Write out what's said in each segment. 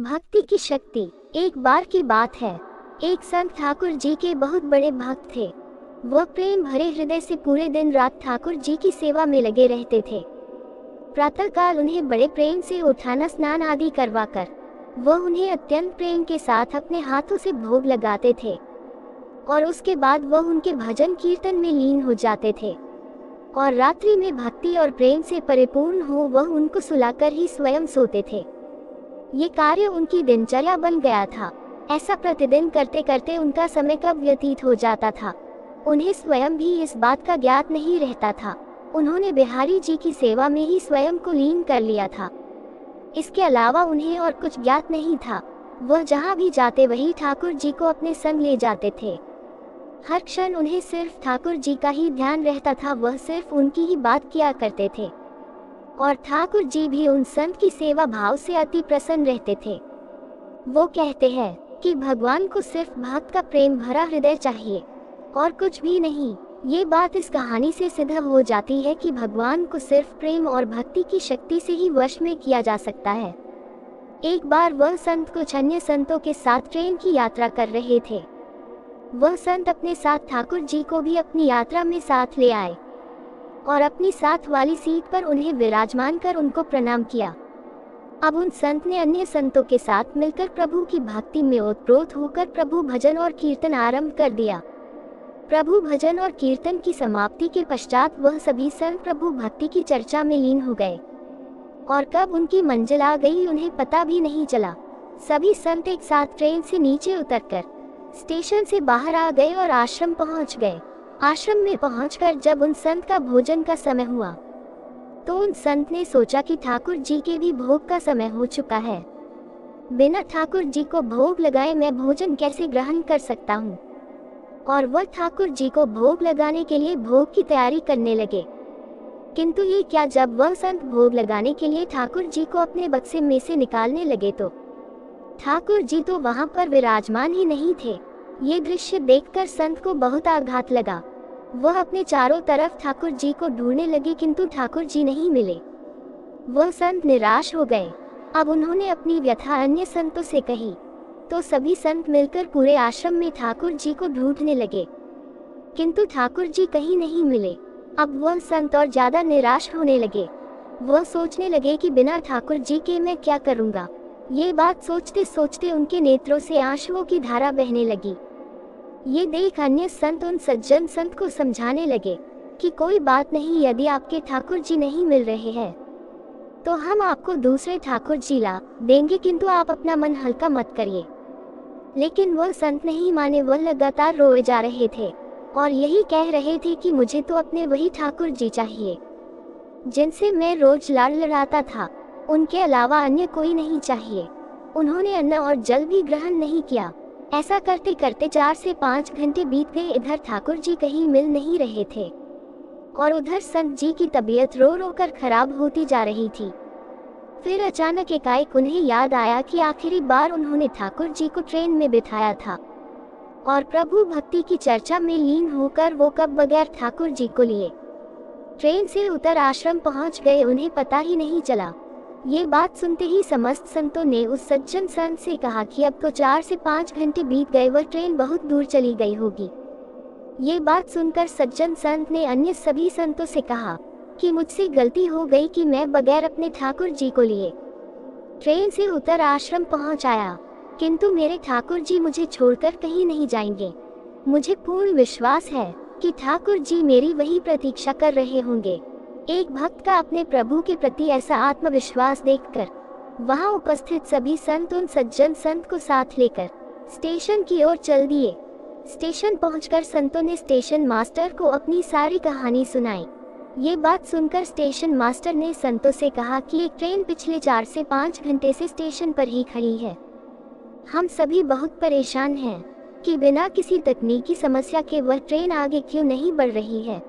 भक्ति की शक्ति। एक बार की बात है, एक संत ठाकुर जी के बहुत बड़े भक्त थे। वह प्रेम भरे हृदय से पूरे दिन रात ठाकुर जी की सेवा में लगे रहते थे। प्रातःकाल उन्हें बड़े प्रेम से उठाना, स्नान आदि करवाकर वह उन्हें अत्यंत प्रेम के साथ अपने हाथों से भोग लगाते थे और उसके बाद वह उनके भजन कीर्तन में लीन हो जाते थे और रात्रि में भक्ति और प्रेम से परिपूर्ण हो वह उनको सुलाकर ही स्वयं सोते थे। ये कार्य उनकी दिनचर्या बन गया था। ऐसा प्रतिदिन करते करते उनका समय कब व्यतीत हो जाता था, उन्हें स्वयं भी इस बात का ज्ञात नहीं रहता था। उन्होंने बिहारी जी की सेवा में ही स्वयं को लीन कर लिया था। इसके अलावा उन्हें और कुछ ज्ञात नहीं था। वह जहाँ भी जाते वही ठाकुर जी को अपने संग ले जाते थे। हर क्षण उन्हें सिर्फ ठाकुर जी का ही ध्यान रहता था। वह सिर्फ उनकी ही बात किया करते थे और ठाकुर जी भी उन संत की सेवा भाव से अति प्रसन्न रहते थे। वो कहते हैं कि भगवान को सिर्फ भक्त का प्रेम भरा हृदय चाहिए और कुछ भी नहीं। ये बात इस कहानी से सिद्ध हो जाती है कि भगवान को सिर्फ प्रेम और भक्ति की शक्ति से ही वश में किया जा सकता है। एक बार वह संत कुछ अन्य संतों के साथ ट्रेन की यात्रा कर रहे थे। वह संत अपने साथ ठाकुर जी को भी अपनी यात्रा में साथ ले आए और अपनी साथ वाली सीट पर उन्हें विराजमान कर उनको प्रणाम किया। अब उन संत ने अन्य संतों के साथ मिलकर प्रभु की भक्ति में ओतप्रोत होकर प्रभु भजन और कीर्तन आरंभ कर दिया। प्रभु भजन और कीर्तन की समाप्ति के पश्चात वह सभी संत प्रभु भक्ति की चर्चा में लीन हो गए और कब उनकी मंजिल आ गई उन्हें पता भी नहीं चला। सभी संत एक साथ ट्रेन से नीचे उतरकर स्टेशन से बाहर आ गए और आश्रम पहुंच गए। आश्रम में पहुंचकर जब उन संत का भोजन का समय हुआ तो उन संत ने सोचा कि ठाकुर जी के भी भोग का समय हो चुका है। बिना ठाकुर जी को भोग लगाए मैं भोजन कैसे ग्रहण कर सकता हूँ। और वह ठाकुर जी को भोग लगाने के लिए भोग की तैयारी करने लगे। किंतु ये क्या, जब वह संत भोग लगाने के लिए ठाकुर जी को अपने बक्से में से निकालने लगे तो ठाकुर जी तो वहां पर विराजमान ही नहीं थे। ये दृश्य देखकर संत को बहुत आघात लगा। वह अपने चारों तरफ ठाकुर जी को ढूंढने लगे किंतु ठाकुर जी नहीं मिले। वह संत निराश हो गए। अब उन्होंने अपनी व्यथा अन्य संतों से कही तो सभी संत मिलकर पूरे आश्रम में ठाकुर जी को ढूंढने लगे किंतु ठाकुर जी कहीं नहीं मिले। अब वह संत और ज्यादा निराश होने लगे। वह सोचने लगे कि बिना ठाकुर जी के मैं क्या करूंगा। ये बात सोचते सोचते उनके नेत्रों से आंसुओं की धारा बहने लगी। ये देख अन्य संत उन सज्जन संत को समझाने लगे कि कोई बात नहीं, यदि आपके ठाकुर जी नहीं मिल रहे हैं तो हम आपको दूसरे ठाकुर जी ला देंगे, किंतु आप अपना मन हल्का मत करिए। लेकिन वह संत नहीं माने। वह लगातार रोए जा रहे थे और यही कह रहे थे कि मुझे तो अपने वही ठाकुर जी चाहिए जिनसे मैं रोज लाड़ लड़ाता था, उनके अलावा अन्य कोई नहीं चाहिए। उन्होंने अन्न और जल भी ग्रहण नहीं किया। ऐसा करते करते 4 से 5 घंटे बीत गए। इधर ठाकुर जी कहीं मिल नहीं रहे थे और उधर संत जी की तबीयत रो रो कर खराब होती जा रही थी। फिर अचानक एकाएक उन्हें याद आया कि आखिरी बार उन्होंने ठाकुर जी को ट्रेन में बिठाया था और प्रभु भक्ति की चर्चा में लीन होकर वो कब बगैर ठाकुर जी को लिए ट्रेन से उतर आश्रम पहुंच गए, उन्हें पता ही नहीं चला। ये बात सुनते ही समस्त संतों ने उस सज्जन संत से कहा कि अब तो 4 से 5 घंटे बीत गए, वह ट्रेन बहुत दूर चली गई होगी। ये बात सुनकर सज्जन संत ने अन्य सभी संतों से कहा कि मुझसे गलती हो गई कि मैं बगैर अपने ठाकुर जी को लिए ट्रेन से उतर आश्रम पहुंच आया, किंतु मेरे ठाकुर जी मुझे छोड़कर कहीं नहीं जाएंगे। मुझे पूर्ण विश्वास है कि ठाकुर जी मेरी वही प्रतीक्षा कर रहे होंगे। एक भक्त का अपने प्रभु के प्रति ऐसा आत्मविश्वास देखकर वहां उपस्थित सभी संत उन सज्जन संत को साथ लेकर स्टेशन की ओर चल दिए। स्टेशन पहुंचकर संतों ने स्टेशन मास्टर को अपनी सारी कहानी सुनाई। ये बात सुनकर स्टेशन मास्टर ने संतों से कहा कि एक ट्रेन पिछले 4 से 5 घंटे से स्टेशन पर ही खड़ी है। हम सभी बहुत परेशान हैं कि बिना किसी तकनीकी समस्या के वह ट्रेन आगे क्यों नहीं बढ़ रही है।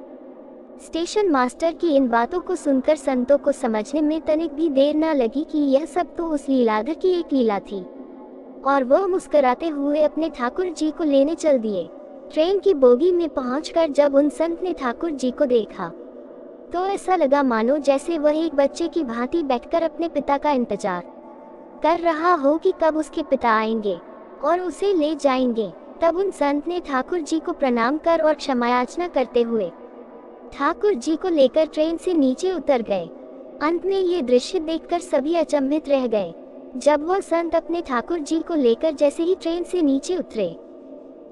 स्टेशन मास्टर की इन बातों को सुनकर संतों को समझने में तनिक भी देर न लगी कि यह सब तो उस लीलाधर की एक लीला थी और वह मुस्कुराते हुए अपने ठाकुर जी को लेने चल दिए। ट्रेन की बोगी में पहुंचकर जब उन संत ने ठाकुर जी को देखा तो ऐसा लगा मानो जैसे वह एक बच्चे की भांति बैठकर अपने पिता का इंतजार कर रहा हो कि कब उसके पिता आएंगे और उसे ले जाएंगे। तब उन संत ने ठाकुर जी को प्रणाम कर और क्षमायाचना करते हुए ठाकुर जी को लेकर ट्रेन से नीचे उतर गए। अंत में ये दृश्य देखकर सभी अचंभित रह गए। जब वह संत अपने ठाकुर जी को लेकर जैसे ही ट्रेन से नीचे उतरे,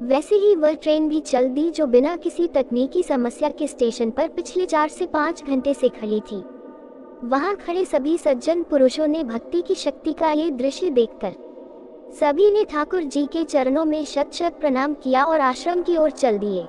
वैसे ही वह ट्रेन भी चल दी, जो बिना किसी तकनीकी समस्या के स्टेशन पर पिछले 4 से 5 घंटे से खड़ी थी। वहां खड़े सभी सज्जन पुरुषों ने भक्ति की शक्ति का ये दृश्य देखकर सभी ने ठाकुर जी के चरणों में शत शत प्रणाम किया और आश्रम की ओर चल दिए।